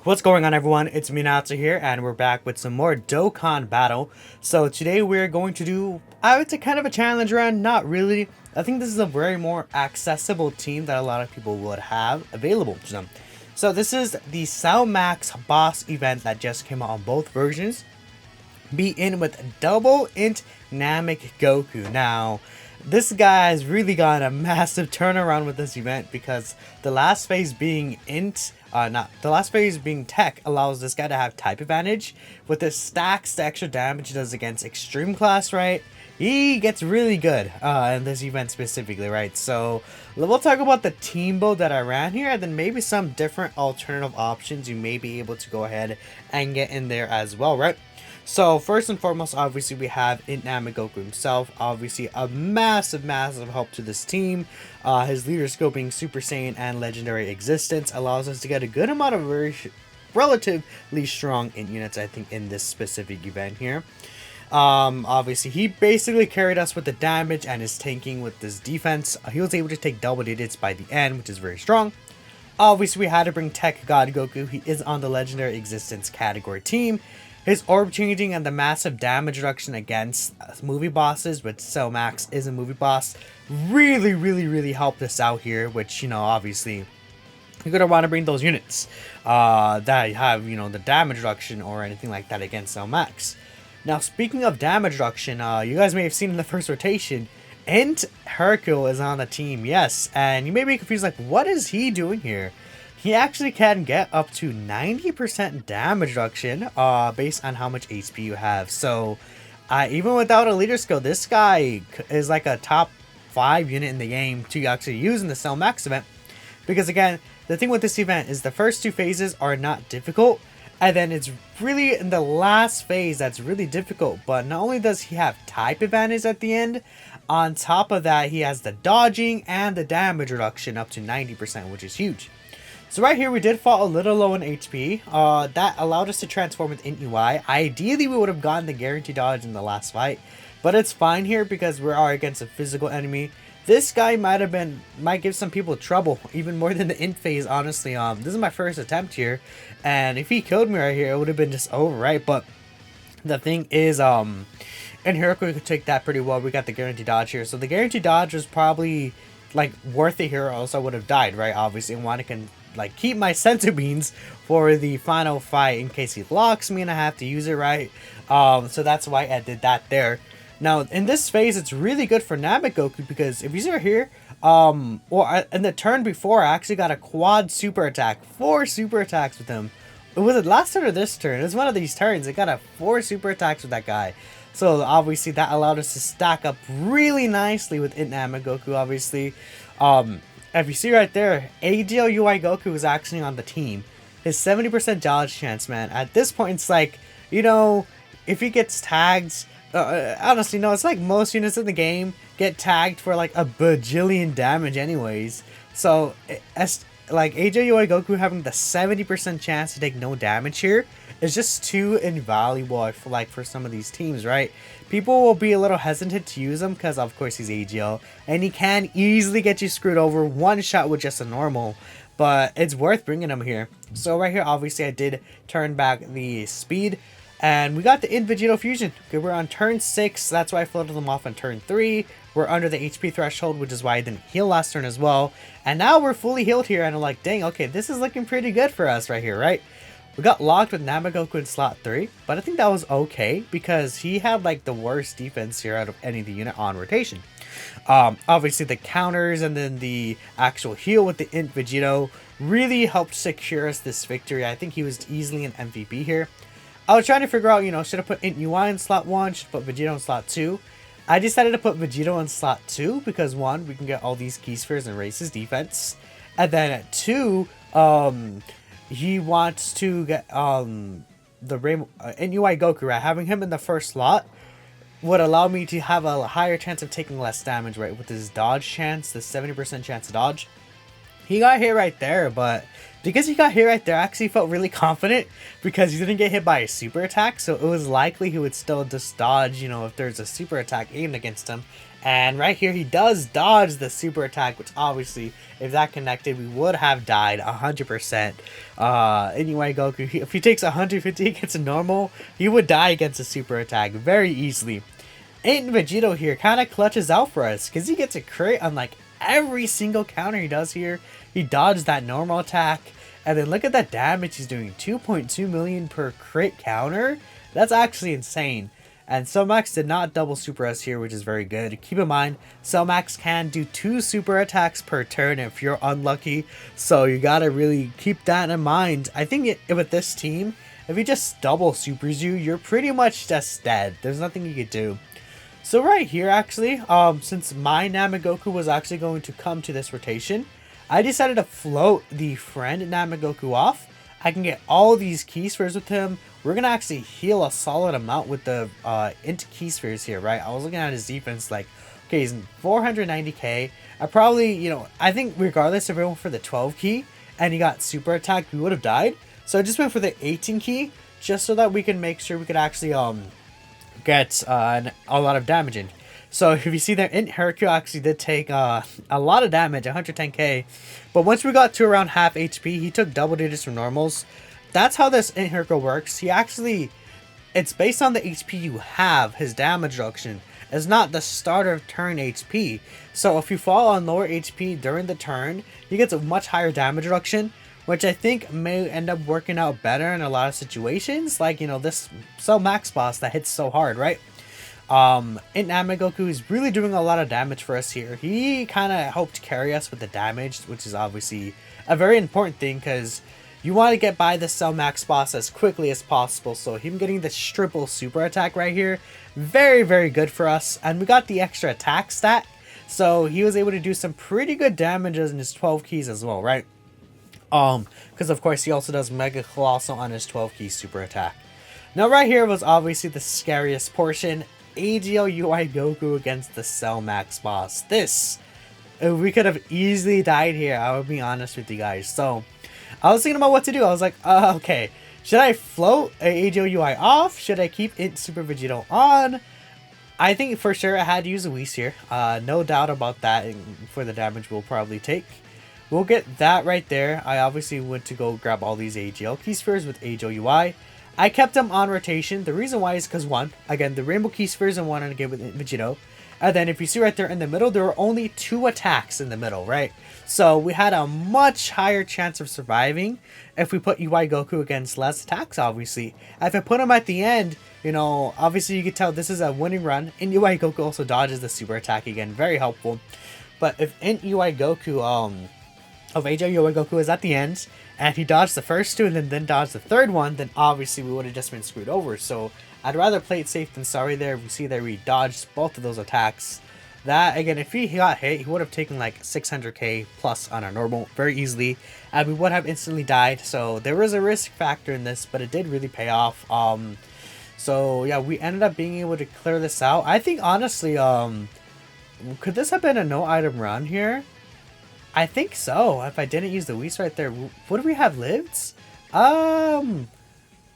What's going on, everyone? It's me, Natsu here, and we're back with some more Dokkan battle. So today we're going to do, I would say, kind of a challenge run. Not really. I think this is a very more accessible team that a lot of people would have available to them. So this is the Max boss event that just came out on both versions. Be in with double int Namek Goku. Now, this guy has really gotten a massive turnaround with this event because the last phase being int, not the last phase being tech, allows this guy to have type advantage. With this stacks the extra damage he does against extreme class, right? He gets really good in this event specifically, right? So we'll talk about the team build that I ran here, and then maybe some different alternative options you may be able to go ahead and get in there as well, right? So first and foremost, obviously we have Namek Goku himself, obviously a massive help to this team. His leader skill being Super Saiyan and Legendary Existence allows us to get a good amount of relatively strong int units, I think, in this specific event here. Obviously he basically carried us with the damage and his tanking with this defense. He was able to take double digits by the end, which is very strong. Obviously we had to bring Tech God Goku. He is on the Legendary Existence category team. His orb changing and the massive damage reduction against movie bosses, which Max is a movie boss, really helped us out here, which, obviously you're gonna want to bring those units that have, the damage reduction or anything like that against Max. Now, speaking of damage reduction, you guys may have seen in the first rotation, Int Hercule is on the team, yes, and you may be confused, like, what is he doing here? He actually can get up to 90% damage reduction based on how much HP you have. So even without a leader skill, this guy is like a top 5 unit in the game to actually use in the Max event. Because again, the thing with this event is the first 2 phases are not difficult. And then it's really in the last phase that's really difficult. But not only does he have type advantage at the end, on top of that, he has the dodging and the damage reduction up to 90%, which is huge. So right here, we did fall a little low in HP. That allowed us to transform with Int UI. Ideally, we would have gotten the guaranteed dodge in the last fight. But it's fine here because we are against a physical enemy. This guy might give some people trouble, even more than the Int phase, honestly. This is my first attempt here. And if he killed me right here, it would have been just over, right? But the thing is, in Hiroko could take that pretty well. We got the guaranteed dodge here. So the guaranteed dodge was probably, like, worth it here, or else I would have died, right? Obviously, and Wanda can, like, keep my senzu beans for the final fight in case he locks me and I have to use it, right? So that's why I did that there. Now in this phase, it's really good for Namek Goku because if you see right here, in the turn before, I actually got a quad super attack, 4 super attacks with him. Was it last turn or this turn? It was one of these turns. I got a 4 super attacks with that guy. So obviously that allowed us to stack up really nicely with Namek Goku, obviously. If you see right there, AGL UI Goku is actually on the team. His 70% dodge chance, man. At this point, it's like, if he gets tagged, honestly, no, it's like most units in the game get tagged for like a bajillion damage anyways. So, like AGL UI Goku having the 70% chance to take no damage here is just too invaluable, I feel like, for some of these teams, right? People will be a little hesitant to use him because, of course, he's AGL, and he can easily get you screwed over one shot with just a normal, but it's worth bringing him here. So right here, obviously, I did turn back the speed, and we got the Int Vegito fusion. Okay, we're on turn 6, that's why I floated them off on turn 3. We're under the HP threshold, which is why I didn't heal last turn as well. And now we're fully healed here, and I'm like, dang, okay, this is looking pretty good for us right here, right? We got locked with Namek Goku in slot 3, but I think that was okay because he had like the worst defense here out of any of the unit on rotation. Obviously the counters and then the actual heal with the Int Vegito really helped secure us this victory. I think he was easily an MVP here. I was trying to figure out, should I put Int UI in slot 1, should I put Vegito in slot 2? I decided to put Vegito in slot 2 because 1, we can get all these key spheres and raise his defense. And then at 2, he wants to get the Int UI Goku, right? Having him in the first slot would allow me to have a higher chance of taking less damage, right? With his dodge chance, the 70% chance to dodge. He got hit right there, but because he got hit right there, I actually felt really confident because he didn't get hit by a super attack, so it was likely he would still just dodge, if there's a super attack aimed against him And right here, he does dodge the super attack, which obviously, if that connected, we would have died 100%. Anyway, Goku, if he takes 150 against a normal, he would die against a super attack very easily. And Vegito here kind of clutches out for us, because he gets a crit on like every single counter he does here. He dodged that normal attack, and then look at that damage he's doing, 2.2 million per crit counter. That's actually insane. And Cellmax did not double super us here, which is very good. Keep in mind, Cellmax can do 2 super attacks per turn if you're unlucky. So you gotta really keep that in mind. I think with this team, if he just double supers you, you're pretty much just dead. There's nothing you could do. So right here, actually, since my Namek Goku was actually going to come to this rotation, I decided to float the friend Namek Goku off. I can get all these key spheres with him. We're going to actually heal a solid amount with the into key spheres here, right? I was looking at his defense like, okay, he's 490k. I probably, you know, I think regardless if we went for the 12 key and he got super attacked, we would have died. So I just went for the 18 key just so that we can make sure we could actually get a lot of damage in. So if you see there, Hercule actually did take a lot of damage, 110k. But once we got to around half HP, he took double digits from normals. That's how this Hercule works. He actually, it's based on the HP you have, his damage reduction. It's not the start of turn HP. So if you fall on lower HP during the turn, he gets a much higher damage reduction, which I think may end up working out better in a lot of situations. Like, you know, this Max boss that hits so hard, right? Namek Goku is really doing a lot of damage for us here. He kind of helped carry us with the damage, which is obviously a very important thing because you want to get by the Cell Max boss as quickly as possible. So him getting this triple super attack right here, very, very good for us. And we got the extra attack stat. So he was able to do some pretty good damages in his 12 keys as well, right? Because of course he also does Mega Colossal on his 12 key super attack. Now right here was obviously the scariest portion. AGL UI Goku against the Cell Max boss. This, we could have easily died here, I will be honest with you guys. So I was thinking about what to do. I was like, okay, should I float AGL UI off? Should I keep it Super Vegito on? I think for sure I had to use a Whis here. No doubt about that for the damage we'll probably take. We'll get that right there. I obviously went to go grab all these AGL key spheres with AGL UI. I kept them on rotation. The reason why is because one, again, the rainbow key spheres I wanted to get with Vegito. And then if you see right there in the middle, there were only 2 attacks in the middle, right? So we had a much higher chance of surviving if we put UI Goku against less attacks, obviously. If I put him at the end, you know, obviously you can tell this is a winning run. And UI Goku also dodges the super attack again, very helpful. But if UI Goku, of AGL UI Goku is at the end, and he dodged the first 2 and then dodged the third one, then obviously we would have just been screwed over. So I'd rather play it safe than sorry there. We see that we dodged both of those attacks. That, again, if he got hit, he would have taken like 600k plus on our normal very easily, and we would have instantly died. So there was a risk factor in this, but it did really pay off. So yeah, we ended up being able to clear this out. I think honestly, could this have been a no item run here? I think so. If I didn't use the Whis right there, would we have lived?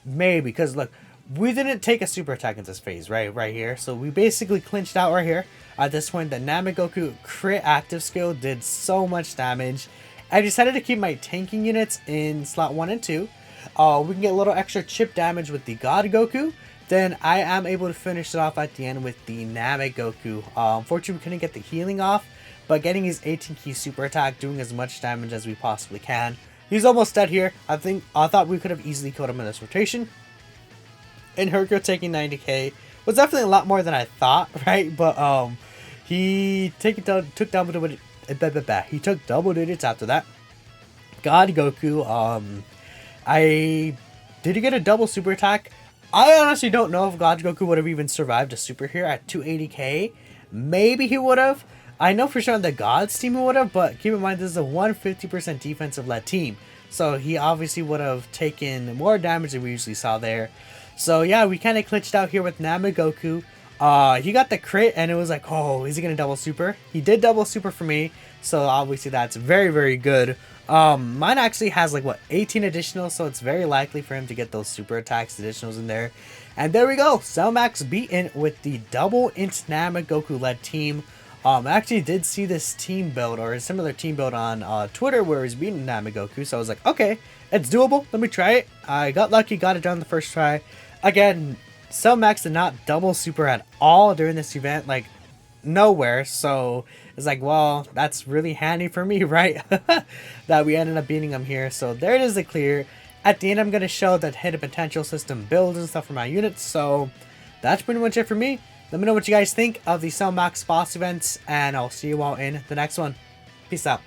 Maybe, because look, we didn't take a super attack in this phase, right here. So we basically clinched out right here. At this point, the Namek Goku crit active skill did so much damage. I decided to keep my tanking units in slot 1 and 2. We can get a little extra chip damage with the God Goku. Then I am able to finish it off at the end with the Namek Goku. Unfortunately, we couldn't get the healing off. But getting his 18 key super attack, doing as much damage as we possibly can. He's almost dead here. I thought we could have easily killed him in this rotation. And Hercule taking 90k was definitely a lot more than I thought, right? But he took double digits after that. God Goku, did he get a double super attack? I honestly don't know if God Goku would have even survived a super here at 280k. Maybe he would have. I know for sure on the Gods team he would have, but keep in mind this is a 150% defensive led team. So he obviously would have taken more damage than we usually saw there. So yeah, we kind of glitched out here with Namek Goku. He got the crit and it was like, oh, is he going to double super? He did double super for me. So obviously that's very, very good. Mine actually has like what 18 additional, so it's very likely for him to get those super attacks additionals in there. And there we go, Cellmax beaten with the double int Namek Goku led team. I actually did see this team build or a similar team build on Twitter where he's beating Namek Goku, so I was like, okay, it's doable. Let me try it. I got lucky, got it done the first try. Again, Cellmax did not double super at all during this event, like nowhere. So it's like, well, that's really handy for me, right? That we ended up beating him here. So there it is, the clear. At the end, I'm going to show that hidden potential system builds and stuff for my units. So that's pretty much it for me. Let me know what you guys think of the Cellmax boss events, and I'll see you all in the next one. Peace out.